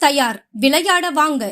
தயார், விளையாட வாங்க.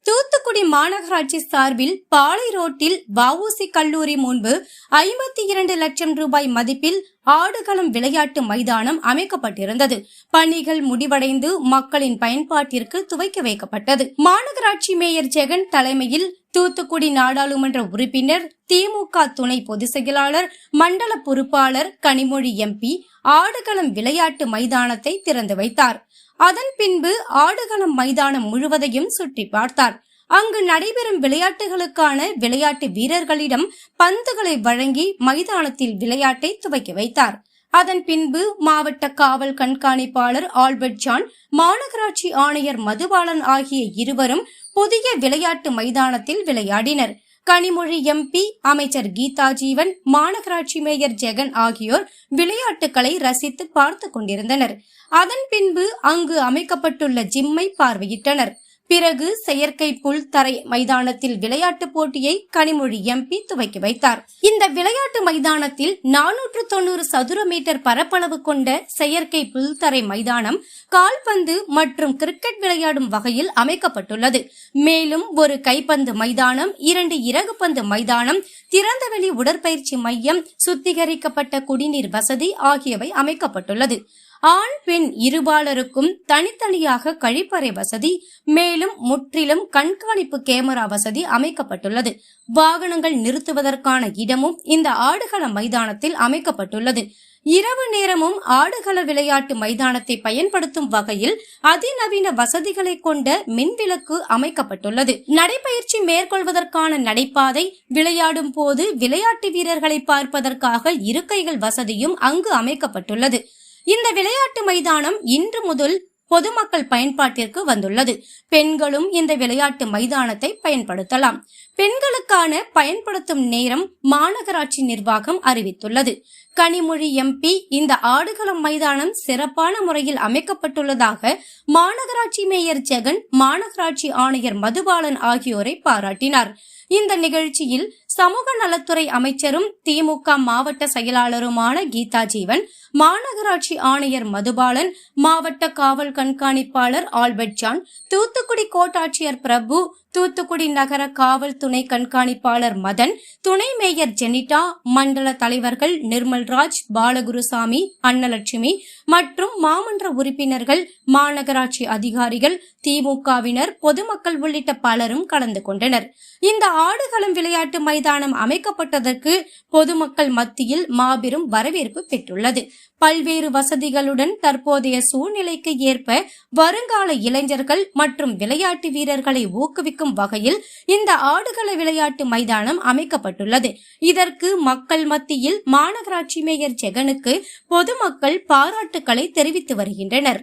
தூத்துக்குடி மாநகராட்சி சார்பில் பாளை ரோட்டில் வஉசி கல்லூரி முன்பு 52 லட்சம் ரூபாய் மதிப்பில் ஆடுகளம் விளையாட்டு மைதானம் அமைக்கப்பட்டிருந்தது. பணிகள் முடிவடைந்து மக்களின் பயன்பாட்டிற்கு துவக்கி வைக்கப்பட்டது. மாநகராட்சி மேயர் ஜெகன் தலைமையில் தூத்துக்குடி நாடாளுமன்ற உறுப்பினர், திமுக துணை பொதுச் செயலாளர், மண்டல பொறுப்பாளர் கனிமொழி எம்பி ஆடுகளம் விளையாட்டு மைதானத்தை திறந்து வைத்தார். அதன் பின்பு ஆடுகளம் மைதானம் முழுவதையும் சுற்றி பார்த்தார். அங்கு நடைபெறும் விளையாட்டுகளுக்கான விளையாட்டு வீரர்களிடம் பந்துகளை வழங்கி மைதானத்தில் விளையாட்டை துவக்கி வைத்தார். அதன் பின்பு மாவட்ட காவல் கண்காணிப்பாளர் ஆல்பர்ட் ஜான், மாநகராட்சி ஆணையர் மதுபாலன் ஆகிய இருவரும் புதிய விளையாட்டு மைதானத்தில் விளையாடினர். கனிமொழி எம்பி, அமைச்சர் கீதா ஜீவன், மாநகராட்சி மேயர் ஜெகன் ஆகியோர் விளையாட்டுகளை ரசித்து பார்த்து கொண்டிருந்தனர். அதன் பின்பு அங்கு அமைக்கப்பட்டுள்ள ஜிம்மை பார்வையிட்டனர். பிறகு செயற்கை புல் தரை மைதானத்தில் விளையாட்டு போட்டியை கனிமொழி எம்பி துவக்கி வைத்தார். இந்த விளையாட்டு மைதானத்தில் 490 சதுர மீட்டர் பரப்பளவு கொண்ட செயற்கை புல் தரை மைதானம் கால்பந்து மற்றும் கிரிக்கெட் விளையாடும் வகையில் அமைக்கப்பட்டுள்ளது. மேலும் ஒரு கைப்பந்து மைதானம், 2 இறகுப்பந்து மைதானம், திறந்தவெளி உடற்பயிற்சி மையம், சுத்திகரிக்கப்பட்ட குடிநீர் வசதி ஆகியவை அமைக்கப்பட்டுள்ளது. ஆண் பெண் இருபாலருக்கும் தனித்தனியாக கழிப்பறை வசதி, மேலும் முற்றிலும் கண்காணிப்பு கேமரா வசதி அமைக்கப்பட்டுள்ளது. வாகனங்கள் நிறுத்துவதற்கான இடமும் இந்த ஆடுகள மைதானத்தில் அமைக்கப்பட்டுள்ளது. இரவு நேரமும் ஆடுகள விளையாட்டு மைதானத்தை பயன்படுத்தும் வகையில் அதிநவீன வசதிகளை கொண்ட மின்விளக்கு அமைக்கப்பட்டுள்ளது. நடைபயிற்சி மேற்கொள்வதற்கான நடைபாதை, விளையாடும் போது விளையாட்டு வீரர்களை பார்ப்பதற்காக இருக்கைகள் வசதியும் அங்கு அமைக்கப்பட்டுள்ளது. இந்த விளையாட்டு மைதானம் இன்று முதல் பொதுமக்கள் பயன்பாட்டிற்கு வந்துள்ளது. பெண்களும் இந்த விளையாட்டு மைதானத்தை பயன்படுத்தலாம். பெண்களுக்கான பயன்படுத்தும் நேரம் மாநகராட்சி நிர்வாகம் அறிவித்துள்ளது. கனிமொழி எம்பி, இந்த ஆடுகளம் மைதானம் சிறப்பான முறையில் அமைக்கப்பட்டுள்ளதாக மாநகராட்சி மேயர் ஜெகன், மாநகராட்சி ஆணையர் மதுபாலன் ஆகியோரை பாராட்டினார். இந்த நிகழ்ச்சியில் சமூக நலத்துறை அமைச்சரும் திமுக மாவட்ட செயலாளருமான கீதா ஜீவன், மாநகராட்சி ஆணையர் மதுபாலன், மாவட்ட காவல் கண்காணிப்பாளர் ஆல்பர்ட் ஜான், தூத்துக்குடி கோட்டாட்சியர் பிரபு, தூத்துக்குடி நகர காவல் துணை கண்காணிப்பாளர் மதன், துணை மேயர் ஜெனிட்டா, மண்டல தலைவர்கள் நிர்மல்ராஜ், பாலகுருசாமி, அன்னலட்சுமி மற்றும் மாமன்ற உறுப்பினர்கள், மாநகராட்சி அதிகாரிகள், திமுகவினர், பொதுமக்கள் உள்ளிட்ட பலரும் கலந்து கொண்டனர். இந்த ஆடுகளம் விளையாட்டு மைதானம் அமைக்கப்பட்டதற்கு பொதுமக்கள் மத்தியில் மாபெரும் வரவேற்பு பெற்றுள்ளது. பல்வேறு வசதிகளுடன் தற்போதைய சூழ்நிலைக்கு ஏற்ப வருங்கால இளைஞர்கள் மற்றும் விளையாட்டு வீரர்களை ஊக்குவிக்கும் வகையில் இந்த ஆடுகள விளையாட்டு மைதானம் அமைக்கப்பட்டுள்ளது. இதற்கு மக்கள் மத்தியில் மாநகராட்சி மேயர் ஜெகனுக்கு பொதுமக்கள் பாராட்டுக்களை தெரிவித்து வருகின்றனர்.